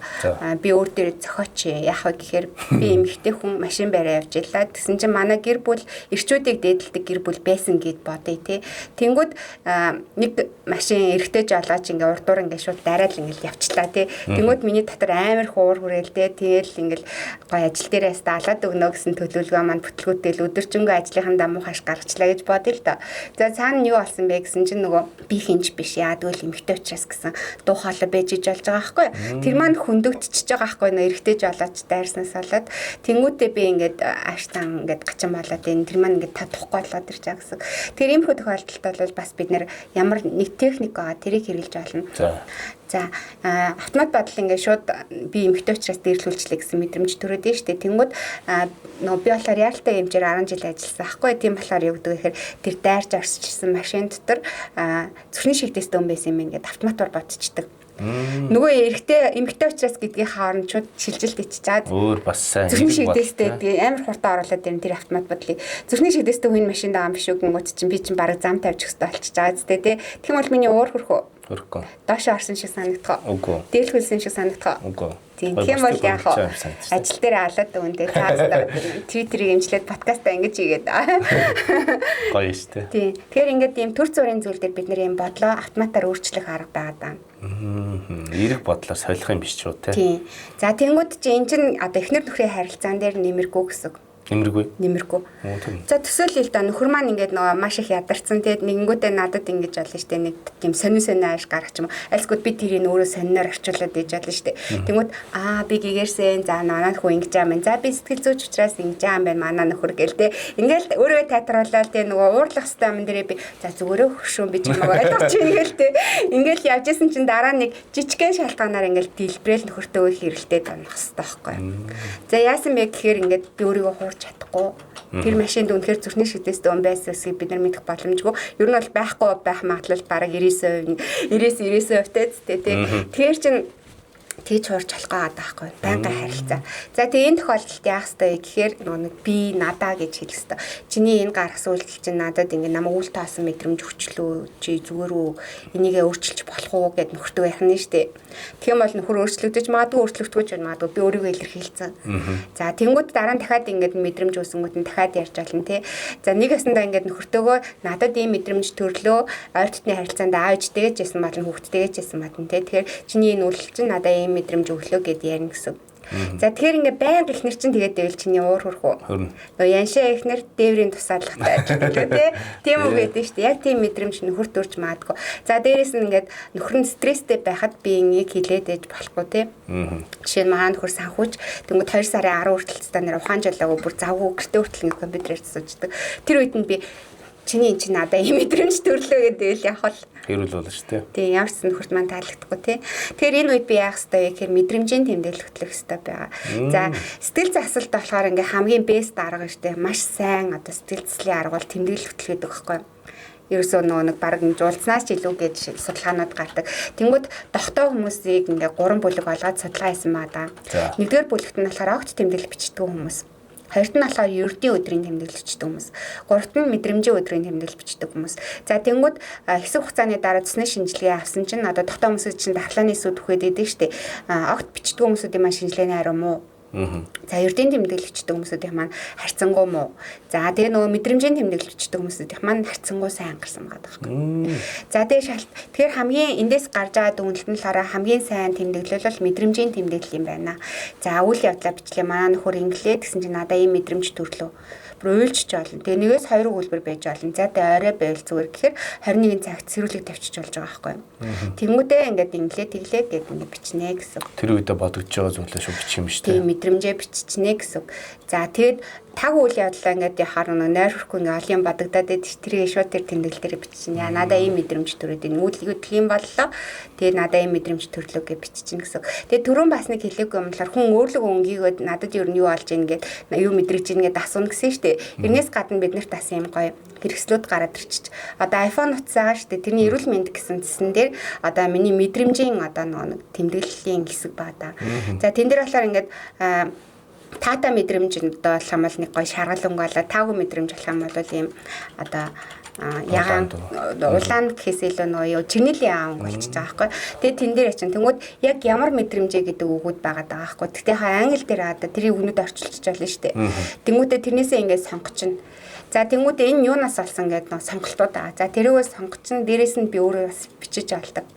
Би өөр дээр зохиоч яах вэ гэхээр би эмэгтэй хүн машин бариа явж илаа. Тэгсэн чинь манай гэр бүл эрчүүдийг дээдэлдэг гэр бүл байсан гэд бодъё тий. Тэнгүүд нэг машин эргэтэй жолооч ингээ урдуур ингээ шууд дараал ингээ явчлаа тий. Тэнгүүд миний дотор амар хуур хүрээлтэй. Тэгэл ингээл гоё ажил дээрээс даалаад өгнө гэсэн төлөвлөгөө маань бүтлгүүтэл өдөржингөө ажлынхаа дамуу хаш гаргачлаа гэж бодъё л доо. За цаана юу болсон бэ гэсэн чинь нөгөө би хинж биш яадгүй л эмэгтэй гэсэн дуу хоолой байж иж болж байгаа байхгүй. Тэр маань хөндөгдчихөж байгаа байхгүй нэ эргэтэй жолооч дайрснаас болоод тэнгуүтээ би ингээд аштан ингээд гачин болоод энэ тэр маань ингээд татахгүй болоод ирж байгаа гэсэн. Тэр иймэрхүү тохиолдолд бол бас бид нэр ямар нэг техник байгаа тэрийг хэрэгжилж болно. За автомат бодол ингээд шууд би эмэгтэй учраас дээрлүүлчлээ гэсэн мэдрэмж төрөөд нь штэ. Тэнгүүд нөгөө би болохоор яалтай хэмжээр 10 жил ажилласан байхгүй. Тийм болохоор юу гэдэг вэ гэхээр тэр дайрч орсчихсан машин дотор зүрхний шигтэйстэй хүн байсан юм ингээд автоматар бодчихдаг. Нөгөө эмэгтэй учраас гэдгийг харанчууд шилжилт иччихээд өөр бас сайн зүрхний шигтэйстэй тэгээ амар хурдан оруулаад ирэн тэр автомат бодлыг зүрхний шигтэйстэй хүн машинд байгаа юм биш үү гингүүт чинь би чинь бараг зам тавьчих хэрэгтэй болчихж байгаа зү тэ. Тийм бол миний уур хөрхөө хөрөхгүй. Доошоо орсон шиг санагдах. Үгүй. Дээлхүүлсэн шиг санагдах. Үгүй. Тийм бол яах вэ? Ажил дээр алаад өгөндөө цаастаа Twitter-ийг эмчлээд подкастаа ингэж хийгээд. Гоё шүү дээ. Тийм. Тэгэхээр ингээд ийм төр зүрийн зүйл дээр бид нэр юм бодлоо автоматар өөрчлөх арга байгаа даа. Эрэг бодлоо солих юм биш ч үү те. Тийм. За тэнгууд чи эн чин одоо эхнэр нөхрийн харилцаан дээр нэмэргүй гэсэн. Нэмэргүй. За төсөөлөл да нөхөр маань ингээд нөгөө маш их ядарсан. Тэгээд нэгнгүүтээ надад ингэж болно штэ. Нэг тийм сонин ааш гарах юм. Альсгууд би тэрийг өөрөө сониноор орчуулад ээж болно штэ. Тэнгүүд би гэгэрсэн. За манай хүн ингэж юм. За би сэтгэл зүйч учраас ингэж юм байна. Манай нөхөр гэл те. Ингээл өөрөө тайтруулаад те нөгөө уурлах хэвээр юм дээрээ би за зүгээрөө хөшөөн би ч юм уу ойлгож ингээл те. Ингээл явжсэн чинь дараа нэг жижигхэн шалтгаанаар ингээл дэлбэрэл нөхөртөө хэрэлтэй донох хэвээр байхгүй. За яасан бэ гэхээр ингээд би өөрийгөө чадахгүй. Тэр машинд үнэхээр зүрхний шидэстэй хүн байсаасыг бид нар мэдэх боломжгүй. Ер нь бол байхгүй байх магадлал бараг 90%, 90-99% тэ. Тэгэхээр чин тэгж хуурч болох байгаа байхгүй. Байнгын харилцаа. За тэгээ энэ тохиолдолд яах ёстой гэхээр нэг би надаа гэж хэлэх ёстой. Чиний энэ гар асуулт чинь надад ингэ намайг үл тоосон мэдрэмж өчлөө чи зүгээр үү энийгээ өөрчилж болох уу гэд нөхөртөө ярих нь штэ. Тийм бол нөхөр өөрчлөгдөж магадгүй өөрчлөгдөхөж магадгүй би өөрийгөө илэрхийлсэн. За тэнгууд дараа нь дахиад ингэ мэдрэмж үүсэнгүүт нь дахиад ярьж болно те. За нэг ясандаа ингэ нөхөртөөгөө надад ийм мэдрэмж төрлөө ойр дотны харилцаанд аавчтэйгээ ч байсан болно хүүхдтэйгээ ч байсан болно те. Тэгэхээр чиний энэ үйл чинь надад мэдрэмж өглөө гэд ярина гэсэн. За тэгэхээр ингээ байнга ихнэр чинь тэгээд дэвэл чиний уур хөрхөө. Нөгөө яншаа ихнэр дээврийн тусаалгатай ажилтдаг тий. Тийм үг гэдэг шүү дээ. Яг тийм мэдрэмж нөхөрт төрж маадгүй. За дээрэс нь ингээд нөхөр нь стресстэй байхад би энийг хилээд ээж болохгүй тий. Жишээ нь маань нөхөр санхүүж тэнгууд 2 сарын 10 хүртэл станаар ухаан жолоогүй бүр завгүй гэртээ хүртэл ингээ компьютерээр засуулдаг. Тэр үед нь би чиний энэ чинь надаа ийм мэдрэмж төрлөө гэдэг л явах бол хэрүүл болно шүү дээ. Тийм ямар ч нөхөрт маань таалагдахгүй тий. Тэгэхээр энэ үед би яах ёстой вэ гэхээр мэдрэмжийн тэмдэглэл хөтлөх ёстой байгаа. За сэтгэл засалт болохоор ингээ хамгийн бест арга шүү дээ. Маш сайн одоо сэтгэл заслын арга бол тэмдэглэл хөтлөх гэдэг байхгүй юу? Ерөөсөө нэг баг жуулцнаас ч илүү гэж судалгаанууд гардаг. Тэнгүүд дохтой хүмүүсийг ингээ 3 бүлэг болгоод судалгаа хийсэн баа да. Нэгдүгээр бүлэгт нь болохоор огт тэмдэглэл бичдэг хүмүүс. Хоёрт нь болохоор ердийн өдрийн тэмдэглэл бичдэг хүмүүс. Гуравт нь мэдрэмжийн өдрийн тэмдэглэл бичдэг хүмүүс. За тэнгууд хэсэг хугацааны дараа цэсний шинжилгээ авсан чинь одоо дохтой хүмүүсд чинь дархлааны сүд өгөхөд идэг штеп. Огт бичдэг хүмүүсүүдийн маань шинжилгээний арга муу. За ердийн тэмдэглэгчдэг хүмүүсүүдийн маань харьцангуй муу. За тэгээ нөгөө мэдрэмжийн тэмдэглэгчдэг хүмүүсүүдийн маань харьцангуй сайн гарсан байгаа байхгүй. За тэгэхээр хамгийн эндээс гарч байгаа дүгнэлт нь болохоор хамгийн сайн тэмдэглэл бол мэдрэмжийн тэмдэглэл юм байна. За үйл явдлаа бичлээ манай нөхөр инглээ гэсэн чинь надаа ийм мэдрэмж төрлөө. Уйлж ч болно. Тэгээ нэгээс 2 өгүүлбэр байж болно. За тэгээ орой байвал зүгээр гэхээр 21 цагт сэрүүлэг тавьчих болж байгаа байхгүй юу. Тэнгүүдээ ингээд инглээ тэглээ гэдэг ингээд бичнэ гэсэн. Тэр үедээ бодогдож байгаа зүйлээ шүү бичих юм шүү дээ. Тийм мэдрэмжээ биччихнэ гэсэн. За тэгээд таг үйл явдлаа ингээд яхаар нойр хөрхгүй ингээд олон бодогдоод байдаг. Тэрийг шууд тэр тэмдэглэл дээр биччихнэ. Яа надаа ийм мэдрэмж төрөөд энэ үүлгийг хөтлөх юм боллоо. Тэгээд надаа ийм мэдрэмж төрлөө гэж биччихнэ гэсэн. Тэгээд түрүүн бас нэг хэлээгүй юм болохоор хүн өөрлөг өнгийгөөд надад юу болж ийн гээд юу мэдрэж ийн гээд асууна гэсэн шүү дээ. Эрнээс гадна бид нарт бас юм гоё хэрэгслүүд гараад ирчих. Одоо iPhone утсаа шүү дээ. Тэрний эрүүл мэнд гэсэн зэсэн дээр одоо миний мэдрэмжийн одоо нэг тэмдэглэлийн хэсэг баа да. За тэн дээр болохоор ингээд тата мэдрэмж одоо болох юм бол нэг гоё шаргал өнгө болоо таагүй мэдрэмж болох юм бол ийм одоо ягаан улаан гэхээс илүү нөгөө чигнэлийн аав болчихж байгаа байхгүй. Тэгээд тэн дээр ачин тэнгууд яг ямар мэдрэмжээ гэдэг үгүүд байгаа даа байхгүй. Тэгтээ англи дээр одоо тэрийг өгнөд орчилчих болно шүү дээ. Тэнгуудээ тэрнээсээ ингээд сонгочихно. За тэнгуудээ энэ юунаас олсон гэдэг нөө сонголтууд байгаа. За тэрүүгээс сонгочихно. Дээрээс нь би өөрөө бас бичиж олдог.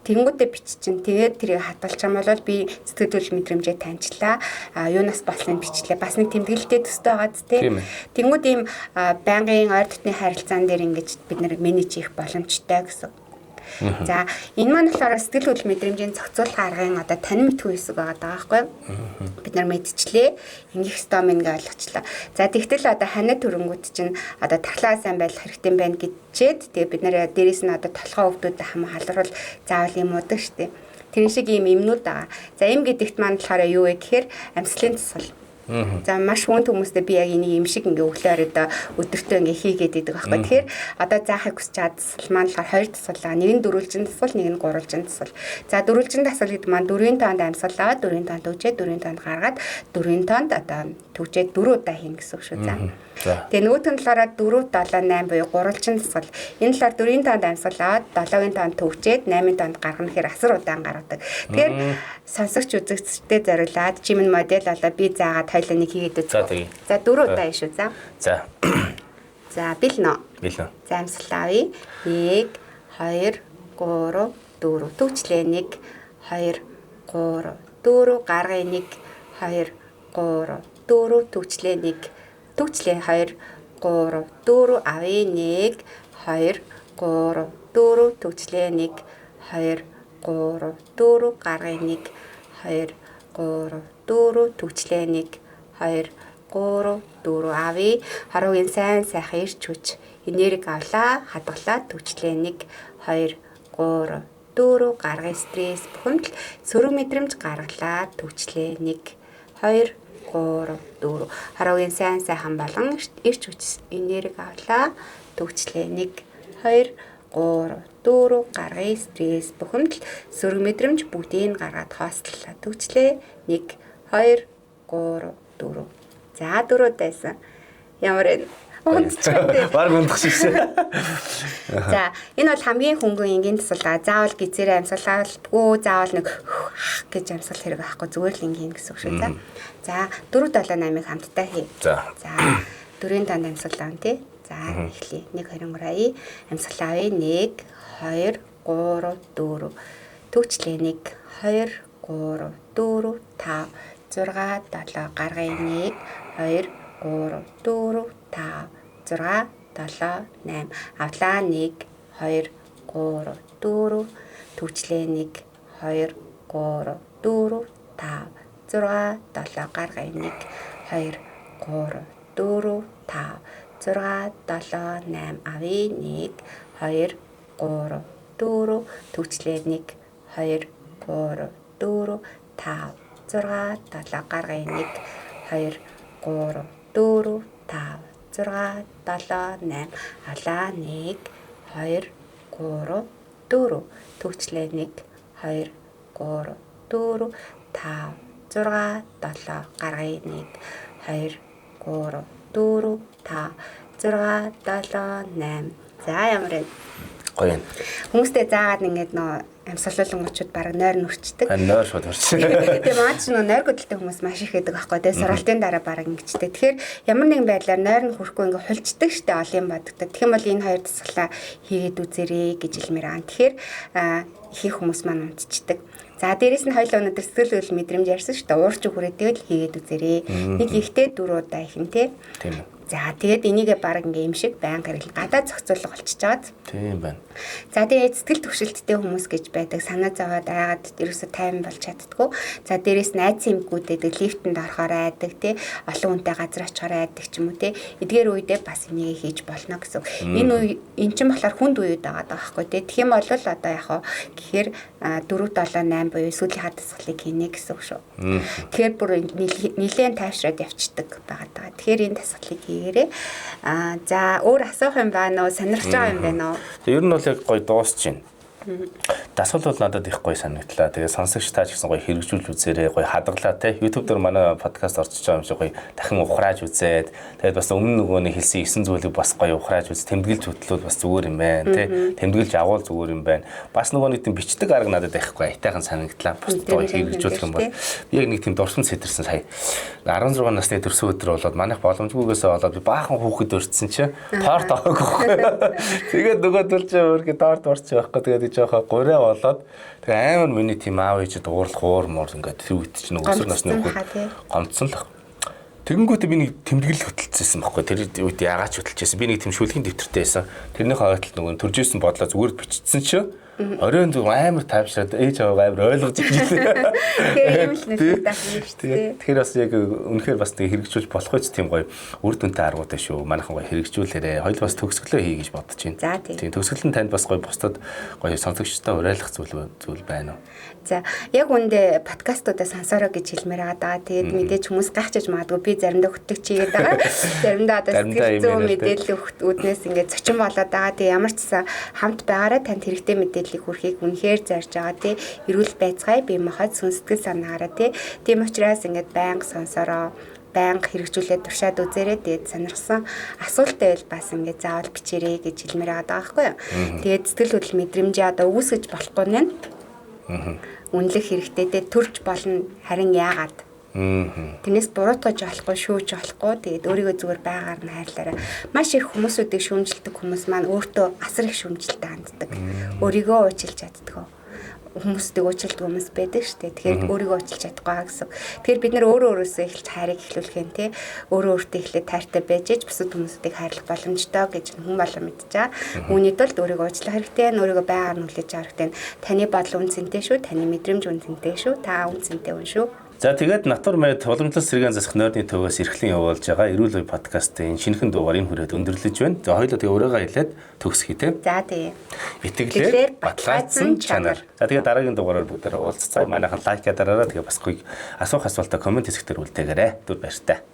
Тэнгүүдээ биччихин. Тэгээд тэрийг хадгалж байгаа бол би сэтгэл хөдлөл мэдрэмжээ таньчлаа. Юунаас болсон бичлээ. Бас нэг тэмдэглэлтэй төстэй байгаа зү. Тэнгүүд ийм байнгын ойр дотны харилцаан дээр ингэж бид нэр менеж хийх боломжтой гэсэн. За энэ маань болохоор сэтгэл хөдлөл мэдрэмжийн зохицуулах аргын одоо танин мэдгүй хэсэг байгаа байхгүй юу? Бид нар мэдчихлээ. Ингэх ёстой мэн гэж ойлгочлаа. За тэгтэл одоо ханаа төрөнгүүд чинь одоо тахлаа сайн байх хэрэгтэй байна гэчээд тэгээ бид нар дээрээс нь одоо толгой өвдөд хам халуурвал заавал юм уудаг штеп. Тэр шиг ийм юмнууд байгаа. За им гэдэгт маань болохоор юу вэ гэхээр амьслын тусал. За маш хүнд хүмүүстэй би яг энийг юм шиг ингээ өглөөр өдөртөө ингээ хийгээд идэг байхгүй. Тэгэхээр одоо заахыг хүсч чад тасал маань болохоор 2 тасалаа. Нэг нь дөрвөлжин тасал, нэг нь гурвалжин тасал. За дөрвөлжин тасал гэдэг маань 4-ийн тоонд амьсгалаа, 4-ийн тоонд төвчээд, 4-ийн тоонд гаргаад, 4-ийн тоонд одоо төвчээд 4 удаа хийнэ гэсэн үг шүү. За. Тэгээ нөгөөх нь болохоор 4, 7, 8 буюу гурвалжин тасал. Энэ талаар 4-ийн тоонд амьсгалаад, 7-ийн тоонд төвчээд, 8-ийн тоонд гаргах гэхээр асар удаан гаргадаг. Тэгэхээр сонсогч үзэгчдэд зориулаад чимэн модель болоо би заагаад хоёлаа нэг хийгээд үзье. За 4 удаа шүү. За. За бэлнэ. За амьсгалаа. 1, 2, 3, 4. Төвчлээ 1, 2, 3, 4 гаргая 1, 2, 3, 4 төвчлээ 1, Төвчлээ 2 3 4 авъя 1 2 3 4 төвчлээ 1 2 3 4 гаргая 1 2 3 4 төвчлээ 1 2 3 4 авъя. Харуугийн сайн сайхан ирч хүч энерги авлаа, хадгалаа, төвчлээ 1 2 3 4 гаргая стресс бухимдал сөрөг мэдрэмж гаргалаа, төвчлээ 1 2 3 4 харуугийн сайн сайхан болон ирч хүч энерги авлаа, төвчлээ 1 2 3 4 гаргая стресс бухимдал сөрөг мэдрэмж бүгдийг гаргаад хоослолоо, төвчлээ 1 2 3 4. За дөрөвдөөсөн. Ямар Баг ундах шигшээ. За энэ бол хамгийн хөнгөн энгийн тасалгаа. Заавал гизээрээ амьсгалалгүй, заавал нэг гэж амьсгал хэрэг авахгүй зүгээр л энгийн гэсэн үг шүү. За 4 7 8-ыг хамтдаа хий. За 4-ийн данд амьсгалаа тий. За эхлэе. 1 20 30 амьсгалаа авъя. 1 2 3 4 төвчлээ 1 2 3 4 5 6 7 гаргая 1 2 3 4 5 6 7 8 авлаа 1 2 3 4 төвчлээ 1 2 3 4 5 6 7 гаргая 1 2 3 4 5 6 7 8 авъя 1 2 3 4 төвчлээ 1 2 3 4 5 6 7 гаргая 1 2 3 4 5 6 7 8 авлаа 1 2 3 4 төвчлээ 1 2 3 4 5 6 7 гаргая 1 2 3 4 5 6 7 8. За ямар вэ? Гоё юм. Хүмүүстэй заагаад ингээд нөө амьсгалуулангууд баг нойр нүрчдэг. Нойр шууд хүрч. Тэгээ маань ч нойр хөдөлтэй хүмүүс маш их байдаг аахгүй тий. Сургалтын дараа баг ингэжтэй. Тэгэхээр ямар нэгэн байдлаар нойр нь хүрэхгүй ингээ хулцдаг штэ олон юм боддог. Тэгэх юм бол энэ хоёр тасгалаа хийгээд үзээрэй гэж хэлмээр аа. Тэгэхээр их хүмүүс маань унтчихдаг. За дээрэс нь хоёул өнөдөр сэтгэл хөдлөл мэдрэмж ярьсан шүү дээ. Уурч хүрээтэйг л хийгээд үзээрэй. Нэг ихтэй 4 удаа их юм тий. Тийм. За тэгээд энийгээ баг ингээм юм шиг байнга хэрэглэн гадаа зохицуулга болчихж байгаа. Тийм байна. За тэгээд сэтгэл төвшөлттэй хүмүүс гэж байдаг. Санаа зовоод айгаад ерөөсө тайван болж чаддгүй. За дээрэс нь айц юмгүүдэд лифтэнд орохоор айдаг тий. Олон хүнтэй газар очихоор айдаг ч юм уу тий. Эдгээр үедээ бас энийг хийж болно гэсэн. Энэ үе эн чинь болохоор хүнд үед байгаа байхгүй тий. Тэгэх юм бол одоо яг хаа гэхээр 4 7 8 буюу сүүлийн хадсгалыг хийнэ гэсэн үг шүү. Тэгэхээр бүр нэлээд тайвшраад явцдаг байгаа. Тэгэхээр энэ дасгалыг хийгээрэй. За өөр асуух юм байна уу? Сонирхож байгаа юм байна уу? Ер нь бол яг гоё дуусч байна. Дасгал бол надад их гоё санагдлаа. Тэгээ сонсогч та ч гэсэн гоё хэрэгжүүлж үзээрэй, гоё хадгалаа те. YouTube дээр манай подкаст орчиж байгаа юм шиг гоё дахин ухрааж үзээд тэгээд бас өмнө нөгөөний хэлсэн 9 зүйлийг бас гоё ухрааж үз, тэмдэглэж хөтлөөд бас зүгээр юм байна те. Тэмдэглэж агуул зүгээр юм байна. Бас нөгөө нэг тийм бичдэг арга надад ихгүй айтайхан санагдлаа. Бас гоё хэрэгжүүлэх юм бол би яг нэг тийм дурсамж сэтэрсэн сая 16 насны төрсөн өдөр болоод манайх боломжгүйгээсээ болоод би баахан хүүхэд өртсөн чи торт аваагүй. Тэгээд нөгөө төлж өөргөө торт орчих байхгүй. Тэгээд жоохон гурай болоод тэгээ амар миний тийм аав ээжэд уурлах уурмор ингээд тэр үед чинь өсвөр насны хүүхэд гомцсон л. Тэгэнгүүтээ би нэг тэмдэглэл хөтөлцсөн байхгүй. Тэр үед яагаад ч хөтөлчихсэн. Би нэг тийм шүлгийн дэвтэртэй байсан. Тэрний хойдолд нөгөө төржсэн бодлоо зүгээр бичсэн чи оройн зүг амар тайвшраад ээж аваа амар ойлгож ирлээ. Тэгээ юм л нэг таах шүү дээ. Тэгэхээр бас яг үнэхээр бас нэг хэрэгжүүлж болох үст тийм гоё үр дүнтэй аргуудаа шүү. Манайхан гоё хэрэгжүүлээрээ хоёул бас төгсгөлөө хий гэж бодож байна. Тийм төгсгөл нь танд бас гоё бусдад гоё сонсогчтой уриалгах зүйл байна уу? За яг үндэ подкастуудаа сонсороо гэж хэлмээр байгаа. Тэгээд мэдээж хүмүүс гайхчихж магадгүй би заримдаа хөтлөгч хийгээд байгаа. Заримдаа одоо сэтгэл зүйн мэдээлэл үүднээс ингээд зочин болоод байгаа. Тэгээд ямар ч гэсэн хамт байгаараа танд хэрэгтэй мэдээллийг хүргэхийг үнэхээр зарж байгаа тий. Эрүүл байцгаая бие махбод сүнсэтгэл санаагаараа тий. Тийм учраас ингээд байнга сонсороо байнга хэрэгжүүлээд туршаад үзээрэй. Тэгээд сонирхсан асуулт байвал бас ингээд заавал бичээрэй гэж хэлмээр байгаа байхгүй юу. Тэгээд сэтгэл хөдлөл мэдрэмжээ одоо үүсгэж болохгүй нэ. Үнэлэх хэрэгтэй дээ төрж болно харин яагаад тэрнээс буруутгаж болохгүй шүүж болохгүй тэгээд өөрийгөө зүгээр байгаар нь хайрлаарай. Маш их хүмүүсүүдийг шүүмжилдэг хүмүүс маань өөртөө асар их шүүмжилтэй ханддаг. Өөрийгөө уучлж чаддаг. хүмүүстэй уучлалт хүмүүс байдаг шүү дээ. Тэгэхээр өөрийгөө уучлах чадахгүй гэсэн. Тэгэхээр бид нар өөрөө өөрөөсөө эхэлж хайрыг эхлүүлэх юм тий. Өөрөө өөртөө эхлээд тайртай байж ич бусад хүмүүсийг хайрлах боломжтой гэж хүн болон мэдж байгаа. Үүний тулд өөрийгөө уучлах хэрэгтэй, өөрийгөө байгаар нь хүлээж авах хэрэгтэй. Таны бодол үнцэнтэй шүү, таны мэдрэмж үнцэнтэй шүү, та үнцэнтэй хүн шүү. За тэгээд Натур Мед уламжлалт сэргээн засах нойрны төвөөс эрхлэн явуулж байгаа эрүүл үе подкастын шинэхэн дугаарыг хүрээд өндөрлөж байна. За хоёулаа тэгээ өөрийгөө хэлээд төгсгий те. За тэгээ. Итгэлээр баталгаажсан чанар. За тэгээ дараагийн дугаараар бүгдээ уулзцаа. Манайхан лайк дараараа тэгээ бас асуух асуултаа комент хэсгээр үлдээгээрэй. Түр баяртай.